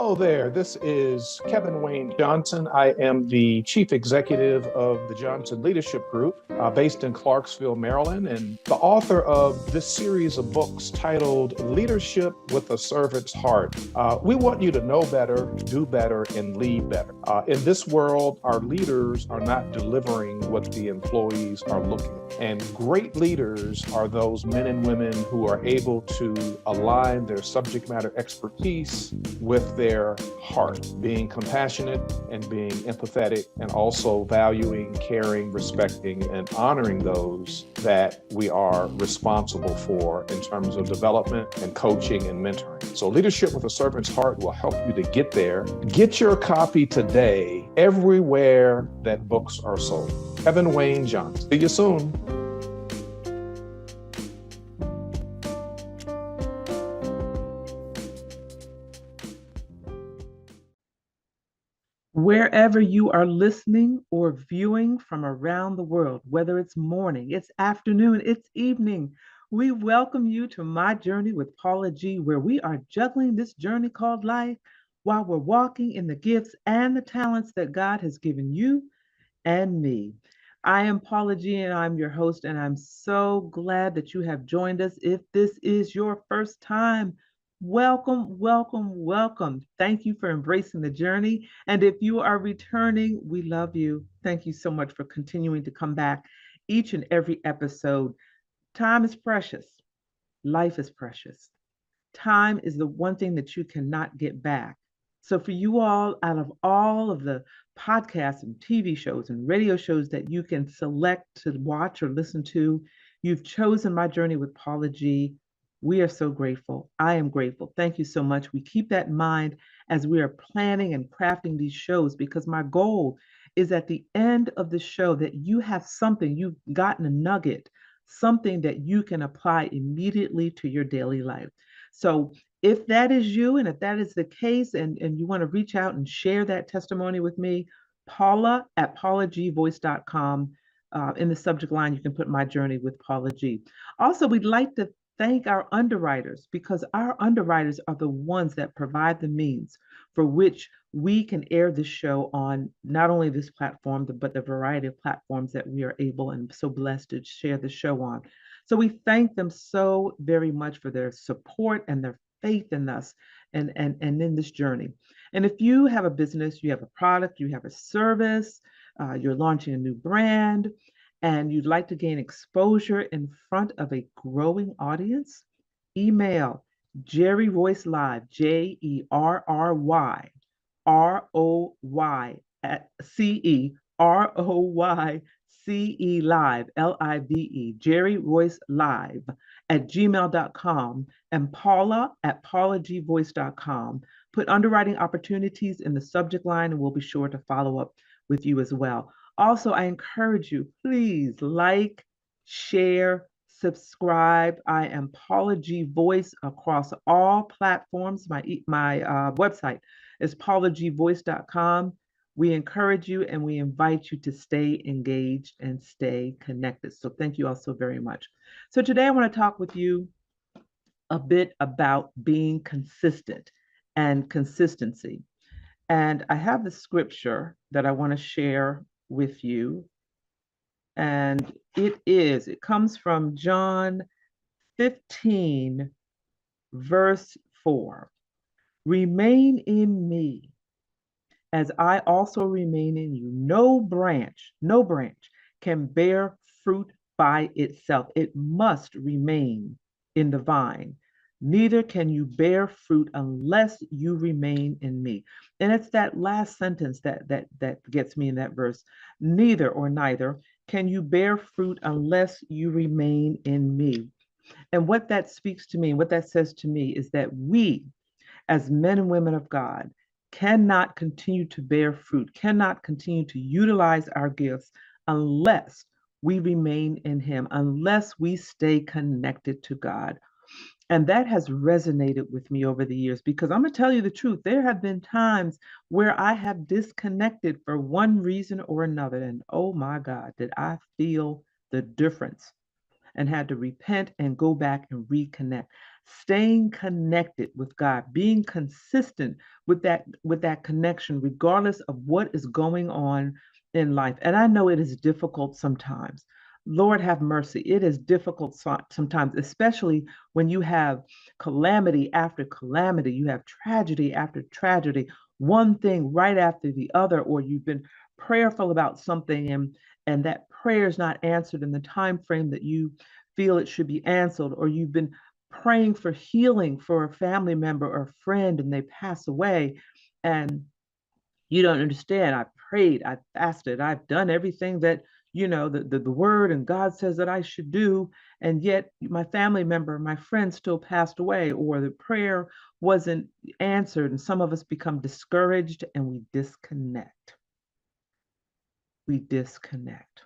Hello there. This is Kevin Wayne Johnson. I am the Chief Executive of the Johnson Leadership Group, based in Clarksville, Maryland, and the author of this series of books titled Leadership with a Servant's Heart. We want you to know better, do better, and lead better. In this world, our leaders are not delivering what the employees are looking for. And great leaders are those men and women who are able to align their subject matter expertise with their heart, being compassionate and being empathetic, and also valuing, caring, respecting, and honoring those that we are responsible for in terms of development and coaching and mentoring. So Leadership with a Servant's Heart will help you to get there. Get your copy today everywhere that books are sold. Kevin Wayne Johnson. See you soon. Wherever you are listening or viewing from around the world, whether it's morning, it's afternoon, it's evening, we welcome you to My Journey with Paula G, where we are juggling this journey called life while we're walking in the gifts and the talents that God has given you and me. I am Paula G, and I'm your host, and I'm so glad that you have joined us. If this is your first time, welcome, welcome, welcome. Thank you for embracing the journey. And if you are returning, we love you. Thank you so much for continuing to come back each and every episode. Time is precious. Life is precious. Time is the one thing that you cannot get back. So for you all, out of all of the podcasts and TV shows and radio shows that you can select to watch or listen to, you've chosen My Journey with Paula G. We are so grateful. I am grateful. Thank you so much. We keep that in mind as we are planning and crafting these shows, because my goal is at the end of the show that you have something, you've gotten a nugget, something that you can apply immediately to your daily life. So if that is you, and if that is the case, and you want to reach out and share that testimony with me, Paula at paulagvoice.com. In the subject line, you can put My Journey with Paula G. Also, we'd like to thank our underwriters, because our underwriters are the ones that provide the means for which we can air this show on not only this platform, but the variety of platforms that we are able and so blessed to share the show on. So we thank them so very much for their support and their faith in us and in this journey. And if you have a business, you have a product, you have a service, you're launching a new brand, and you'd like to gain exposure in front of a growing audience, email Jerry Royce Live, JerryRoyce Live, Live, Jerry Royce Live at gmail.com, and Paula at paulagvoice.com. Put underwriting opportunities in the subject line, and we'll be sure to follow up with you as well. Also, I encourage you, please like, share, subscribe. I am Paula G Voice across all platforms. My website is paulagvoice.com. We encourage you and we invite you to stay engaged and stay connected. So thank you all so very much. So today I want to talk with you a bit about being consistent and consistency. And I have the scripture that I want to share with you. And it comes from John 15, verse 4. Remain in me as I also remain in you. No branch can bear fruit by itself. It must remain in the vine. Neither can you bear fruit unless you remain in me. And it's that last sentence that gets me in that verse. Neither can you bear fruit unless you remain in me. And what that speaks to me, what that says to me, is that we, as men and women of God, cannot continue to bear fruit, cannot continue to utilize our gifts unless we remain in Him, unless we stay connected to God. And that has resonated with me over the years, because I'm going to tell you the truth. There have been times where I have disconnected for one reason or another. And oh my God, did I feel the difference and had to repent and go back and reconnect. staying connected with God, being consistent with that connection, regardless of what is going on in life. And I know it is difficult sometimes. Lord have mercy. It is difficult sometimes, especially when you have calamity after calamity, you have tragedy after tragedy, one thing right after the other, or you've been prayerful about something and that prayer is not answered in the time frame that you feel it should be answered, or you've been praying for healing for a family member or friend and they pass away and you don't understand. I prayed, I fasted, I've done everything that the word and God says that I should do, and yet my family member, my friend still passed away, or the prayer wasn't answered, and some of us become discouraged and we disconnect. We disconnect.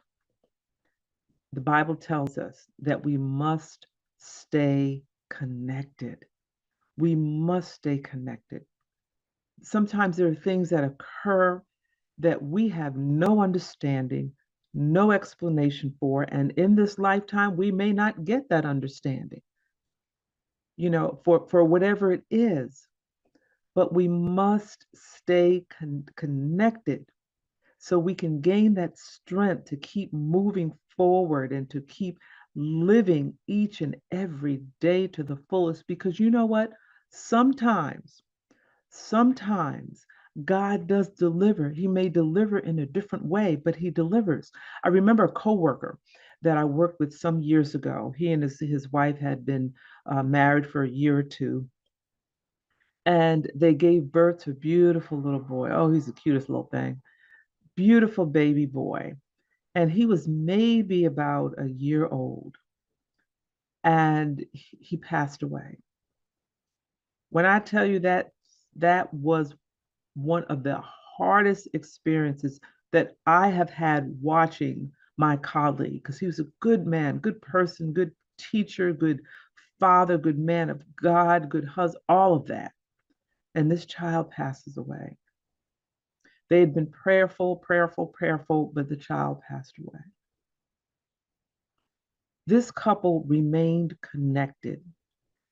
The Bible tells us that we must stay connected. We must stay connected. Sometimes there are things that occur that we have no understanding, no explanation for. And in this lifetime, we may not get that understanding, for whatever it is. But we must stay connected so we can gain that strength to keep moving forward and to keep living each and every day to the fullest. Because you know what? Sometimes Sometimes God does deliver. He may deliver in a different way, but he delivers. I remember a coworker that I worked with some years ago. He and his wife had been married for a year or two, and they gave birth to a beautiful little boy. Oh, he's the cutest little thing. Beautiful baby boy. And he was maybe about a year old, and he passed away. When I tell you that, that was one of the hardest experiences that I have had watching my colleague, because he was a good man, good person, good teacher, good father, good man of God, good husband, all of that. And this child passes away. They had been prayerful, prayerful, prayerful, but the child passed away. This couple remained connected.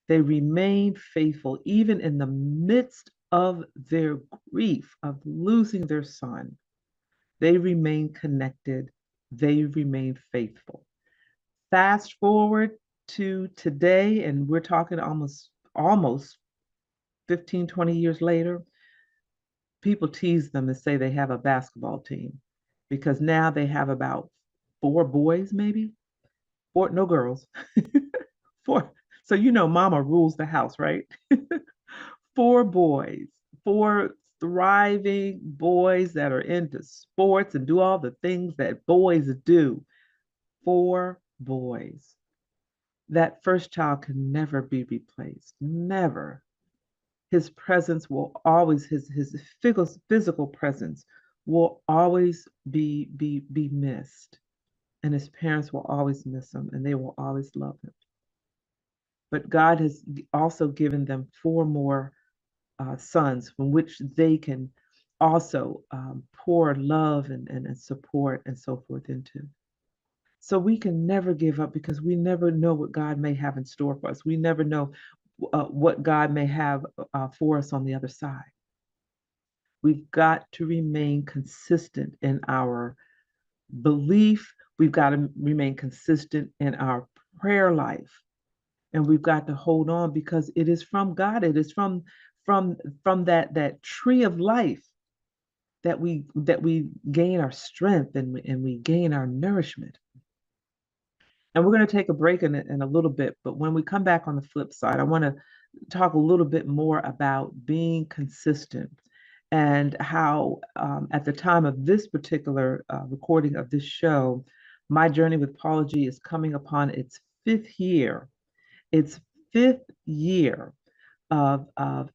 They remained faithful, even in the midst of their grief of losing their son. They remain connected. They remain faithful. Fast forward to today, and we're talking almost 15, 20 years later. People tease them and say they have a basketball team because now they have about four boys, maybe four, no girls, four. So mama rules the house, right? Four boys, four thriving boys that are into sports and do all the things that boys do. Four boys. That first child can never be replaced. Never. His presence will always, his physical presence will always be missed. And his parents will always miss him and they will always love him. But God has also given them four more sons from which they can also pour love and support and so forth into. So we can never give up because we never know what God may have in store for us. We never know what God may have for us on the other side. We've got to remain consistent in our belief. We've got to remain consistent in our prayer life. And we've got to hold on because it is from God. It is from that tree of life that we gain our strength and we gain our nourishment. And we're going to take a break in a little bit, but when we come back on the flip side, I want to talk a little bit more about being consistent and how, at the time of this particular recording of this show, my journey with Paula G is coming upon its fifth year. Its fifth year of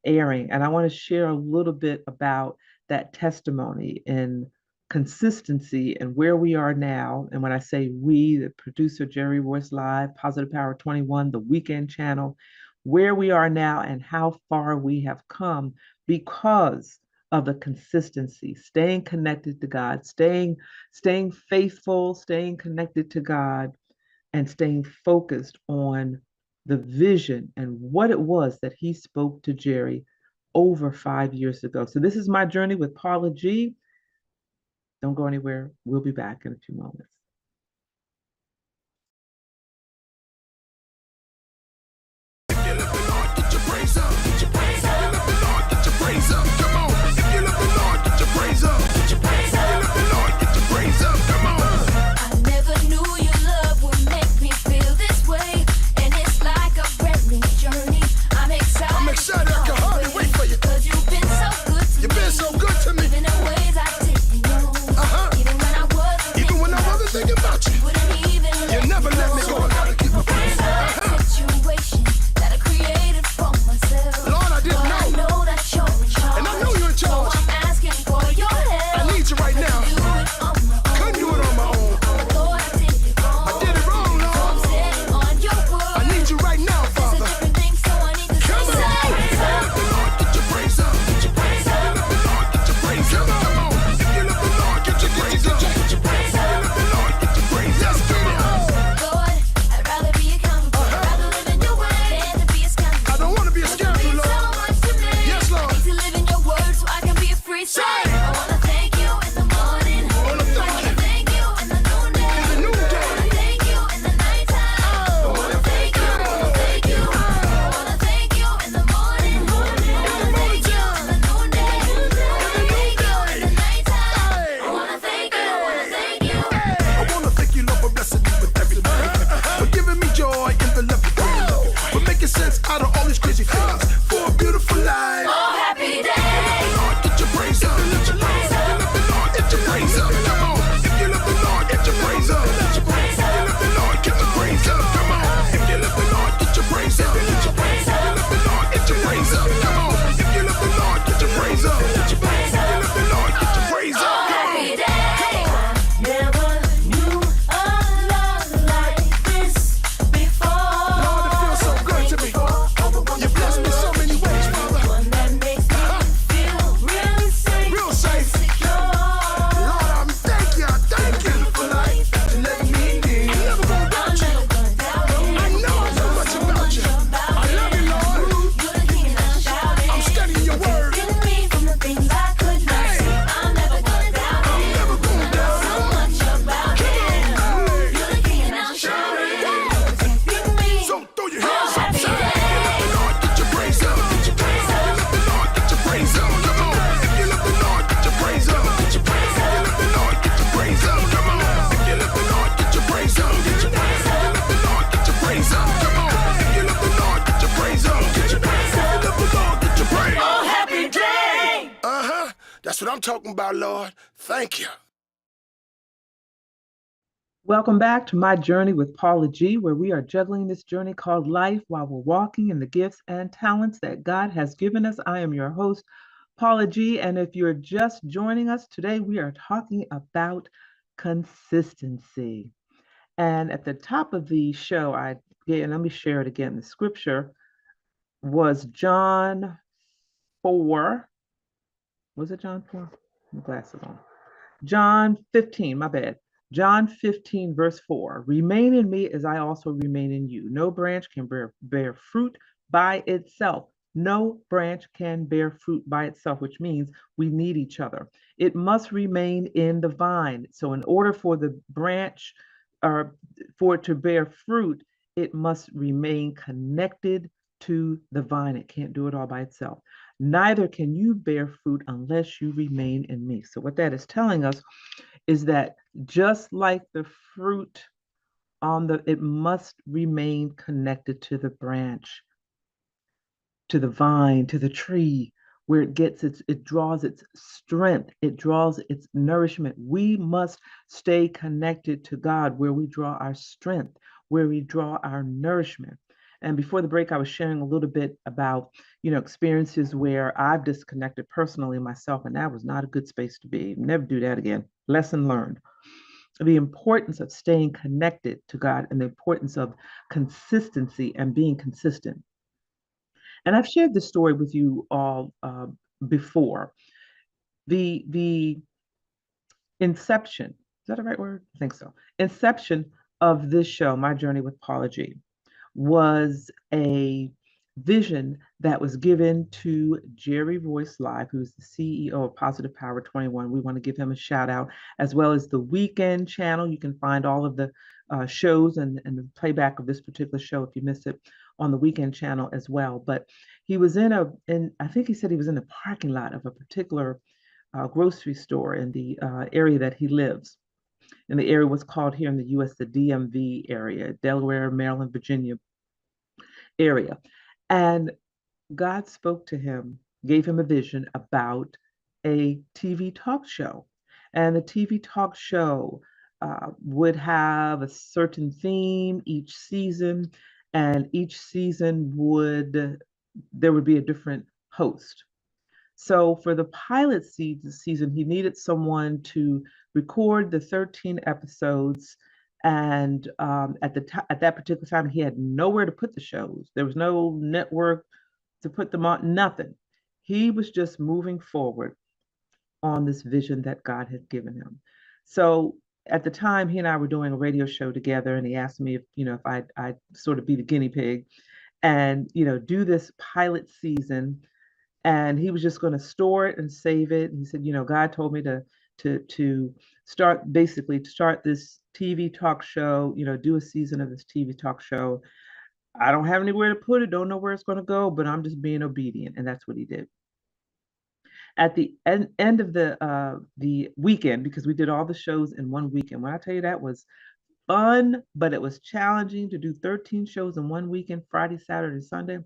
airing. And I want to share a little bit about that testimony and consistency and where we are now. And when I say we, the producer Jerry Royce Live, Positive Power 21, the Weekend Channel, where we are now and how far we have come because of the consistency, staying connected to God, staying faithful, staying connected to God, and staying focused on the vision and what it was that he spoke to Jerry over 5 years ago. So this is my journey with Paula G. Don't go anywhere. We'll be back in a few moments. That's what I'm talking about, Lord. Thank you. Welcome back to my journey with Paula G, where we are juggling this journey called life while we're walking in the gifts and talents that God has given us. I am your host, Paula G, and if you're just joining us today, we are talking about consistency. And at the top of the show, let me share it again. The scripture was John 4. Was it John 4? My glasses on. John 15, my bad. John 15, verse 4. Remain in me as I also remain in you. No branch can bear fruit by itself. No branch can bear fruit by itself, which means we need each other. It must remain in the vine. So, in order for the branch or for it to bear fruit, it must remain connected to the vine. It can't do it all by itself. Neither can you bear fruit unless you remain in me. So, what that is telling us is that just like the fruit it must remain connected to the branch, to the vine, to the tree, where it draws its strength, it draws its nourishment. We must stay connected to God, where we draw our strength, where we draw our nourishment. And before the break, I was sharing a little bit about, experiences where I've disconnected personally myself, and that was not a good space to be. Never do that again. Lesson learned. The importance of staying connected to God and the importance of consistency and being consistent. And I've shared this story with you all before. The inception, is that the right word? I think so. Inception of this show, My Journey with Paula G, was a vision that was given to Jerry Royce Live, who's the CEO of Positive Power 21. We want to give him a shout out, as well as the Weekend channel. You can find all of the shows and the playback of this particular show if you miss it on the Weekend channel as well. But he was I think he said he was in the parking lot of a particular grocery store in the area that he lives. And the area was called here in the US the DMV area, Delaware, Maryland, Virginia area. And God spoke to him, gave him a vision about a TV talk show. And the TV talk show would have a certain theme each season, and each season there would be a different host. So for the pilot season, he needed someone to record the 13 episodes. And at that particular time, he had nowhere to put the shows. There was no network to put them on, nothing. He was just moving forward on this vision that God had given him. So at the time, he and I were doing a radio show together, and he asked me if I'd sort of be the guinea pig and do this pilot season, and he was just going to store it and save it. And he said, God told me to start this TV talk show, do a season of this TV talk show. I don't have anywhere to put it, don't know where it's going to go, but I'm just being obedient. And that's what he did. At the end of the weekend, because we did all the shows in one weekend, when I tell you that was fun, but it was challenging to do 13 shows in one weekend, Friday, Saturday, Sunday.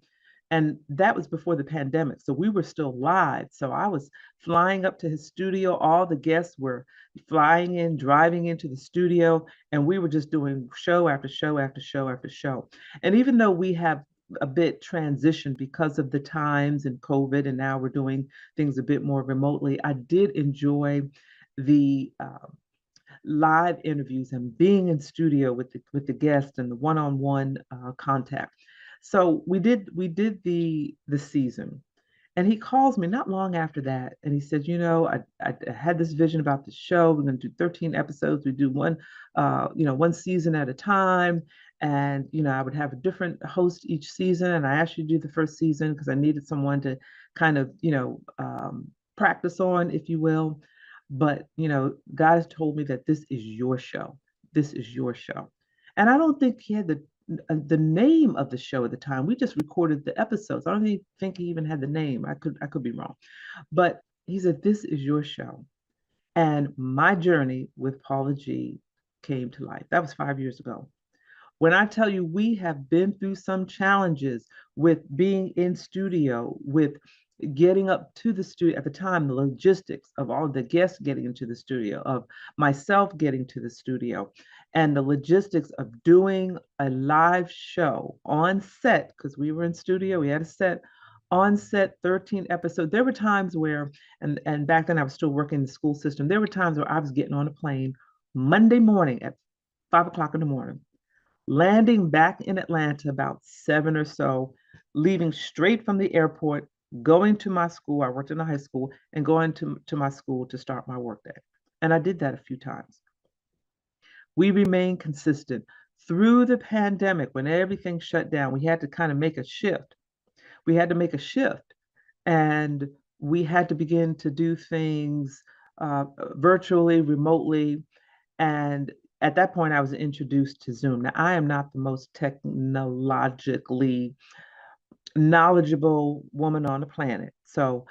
And that was before the pandemic. So we were still live. So I was flying up to his studio. All the guests were flying in, driving into the studio, and we were just doing show after show after show after show. And even though we have a bit transitioned because of the times and COVID, and now we're doing things a bit more remotely, I did enjoy the live interviews and being in studio with the guests and the one-on-one contact. So we did the season, and he calls me not long after that, and he said, I had this vision about the show. We're going to do 13 episodes. We do one season at a time, and I would have a different host each season. And I asked you to do the first season because I needed someone to kind of practice on, if you will. But God has told me that this is your show. This is your show. And I don't think he had the name of the show at the time. We just recorded the episodes. I don't even think he even had the name. I could be wrong. But he said, this is your show. And my journey with Paula G came to life. That was 5 years ago. When I tell you we have been through some challenges with being in studio, with getting up to the studio at the time, the logistics of all the guests getting into the studio, of myself getting to the studio, and the logistics of doing a live show on set, because we were in studio, we had a set on set, 13 episodes. There were times where, and back then I was still working in the school system, there were times where I was getting on a plane Monday morning at 5 o'clock in the morning, landing back in Atlanta about 7 or so, leaving straight from the airport, going to my school. I worked in a high school, and going to my school to start my workday. And I did that a few times. We remained consistent through the pandemic. When everything shut down, we had to kind of make a shift. We had to make a shift, and we had to begin to do things virtually, remotely. And at that point, I was introduced to Zoom. Now, I am not the most technologically knowledgeable woman on the planet. So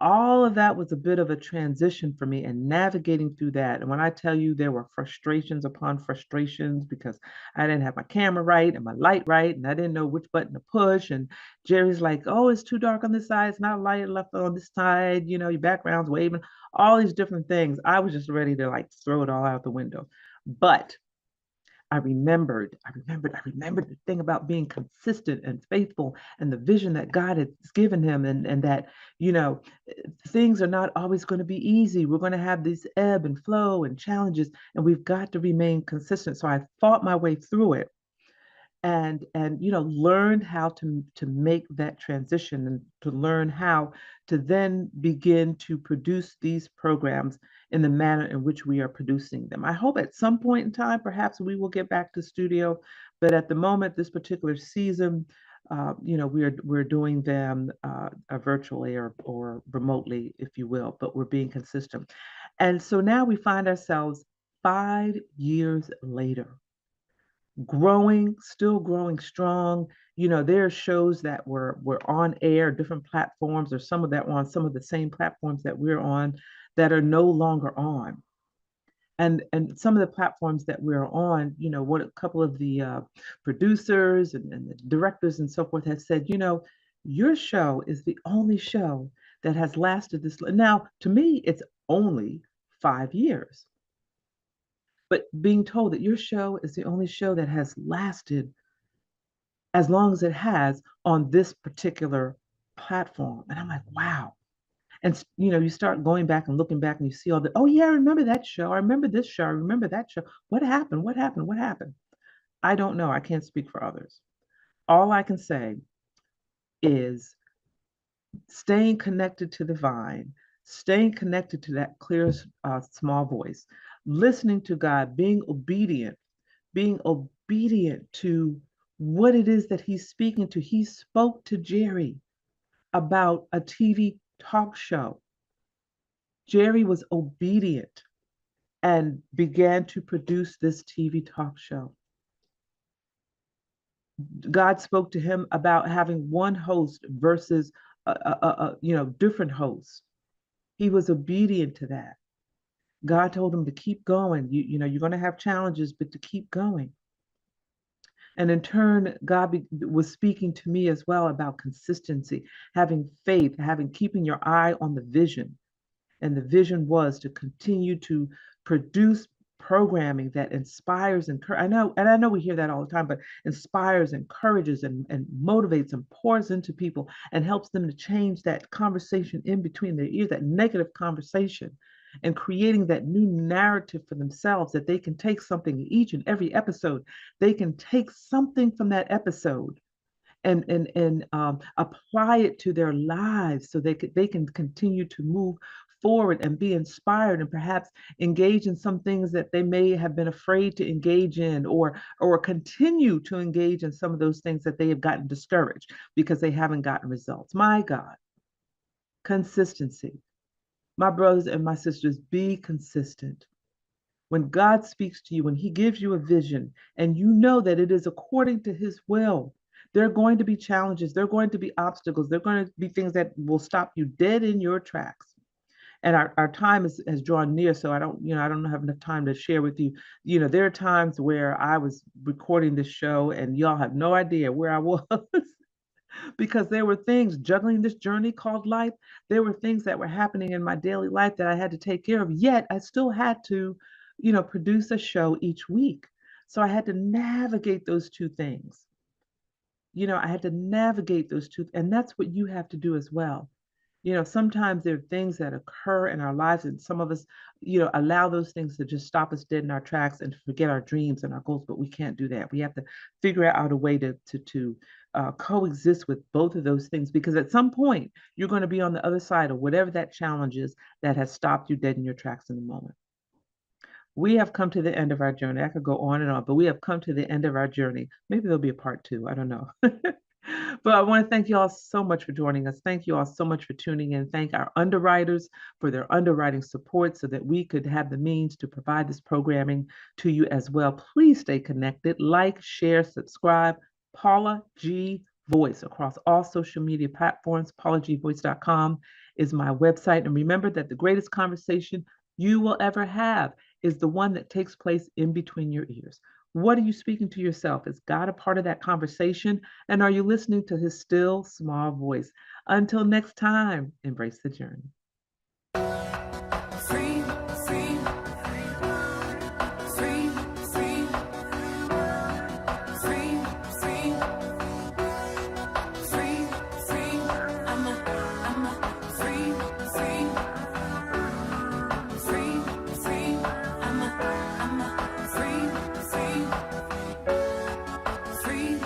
all of that was a bit of a transition for me, and navigating through that. And when I tell you there were frustrations upon frustrations because I didn't have my camera right and my light right, and I didn't know which button to push. And Jerry's like, oh, it's too dark on this side. It's not light enough on this side. Your background's waving, all these different things. I was just ready to throw it all out the window. But I remembered the thing about being consistent and faithful, and the vision that God has given him, and that, things are not always going to be easy. We're going to have this ebb and flow and challenges, and we've got to remain consistent. So I fought my way through it. and learned how to make that transition and to learn how to then begin to produce these programs in the manner in which we are producing them. I hope at some point in time, perhaps we will get back to studio, but at the moment, this particular season, we're doing them virtually or remotely, if you will, but we're being consistent. And so now we find ourselves 5 years later, still growing strong. There are shows that were on air, different platforms, or some of that were on some of the same platforms that we're on that are no longer on. And some of the platforms that we're on, what a couple of the producers and the directors and so forth have said, your show is the only show that has lasted this. Now, to me, it's only 5 years. But being told that your show is the only show that has lasted as long as it has on this particular platform. And I'm like, wow. And you start going back and looking back and you see all the, oh yeah, I remember that show. I remember this show. I remember that show. What happened? What happened? What happened? I don't know. I can't speak for others. All I can say is staying connected to the vine, staying connected to that clear, small voice, listening to God, being obedient to what it is that he's speaking to. He spoke to Jerry about a TV talk show. Jerry was obedient and began to produce this TV talk show. God spoke to him about having one host versus different hosts. He was obedient to that. God told him to keep going. You're going to have challenges, but to keep going. And in turn, God was speaking to me as well about consistency, having faith, keeping your eye on the vision. And the vision was to continue to produce programming that inspires and I know we hear that all the time, but inspires, encourages, and motivates and pours into people and helps them to change that conversation in between their ears, that negative conversation, and creating that new narrative for themselves that they can take something each and every episode. They can take something from that episode and apply it to their lives so they can continue to move forward and be inspired and perhaps engage in some things that they may have been afraid to engage in, or continue to engage in some of those things that they have gotten discouraged because they haven't gotten results. My God, consistency. My brothers and my sisters, be consistent. When God speaks to you, when he gives you a vision and you know that it is according to his will, there are going to be challenges, there are going to be obstacles, there are going to be things that will stop you dead in your tracks. And our time has drawn near, so I don't have enough time to share with you. There are times where I was recording this show and y'all have no idea where I was because there were things juggling this journey called life. There were things that were happening in my daily life that I had to take care of, yet I still had to, produce a show each week. So I had to navigate those two things. I had to navigate those two, and that's what you have to do as well. Sometimes there are things that occur in our lives, and some of us, allow those things to just stop us dead in our tracks and forget our dreams and our goals. But we can't do that. We have to figure out a way to coexist with both of those things, because at some point you're going to be on the other side of whatever that challenge is that has stopped you dead in your tracks in the moment. We have come to the end of our journey. I could go on and on, but we have come to the end of our journey. Maybe there'll be a part two. I don't know. But I want to thank you all so much for joining us. Thank you all so much for tuning in. Thank our underwriters for their underwriting support so that we could have the means to provide this programming to you as well. Please stay connected. Like, share, subscribe. Paula G Voice across all social media platforms. PaulaGVoice.com is my website. And remember that the greatest conversation you will ever have is the one that takes place in between your ears. What are you speaking to yourself? Is God a part of that conversation? And are you listening to his still small voice? Until next time, embrace the journey. Free, free, free, free, free, free, free, free. I'm a free, free, free, free. I'm a free, free, free.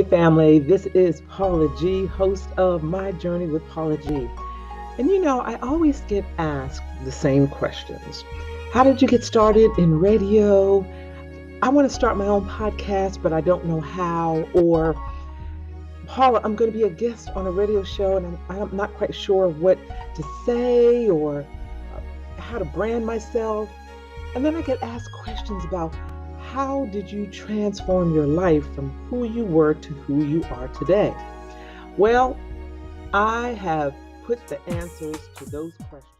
family. This is Paula G, host of My Journey with Paula G. And I always get asked the same questions. How did you get started in radio? I want to start my own podcast, but I don't know how. Or, Paula, I'm going to be a guest on a radio show and I'm not quite sure what to say or how to brand myself. And then I get asked questions about how did you transform your life from who you were to who you are today? Well, I have put the answers to those questions.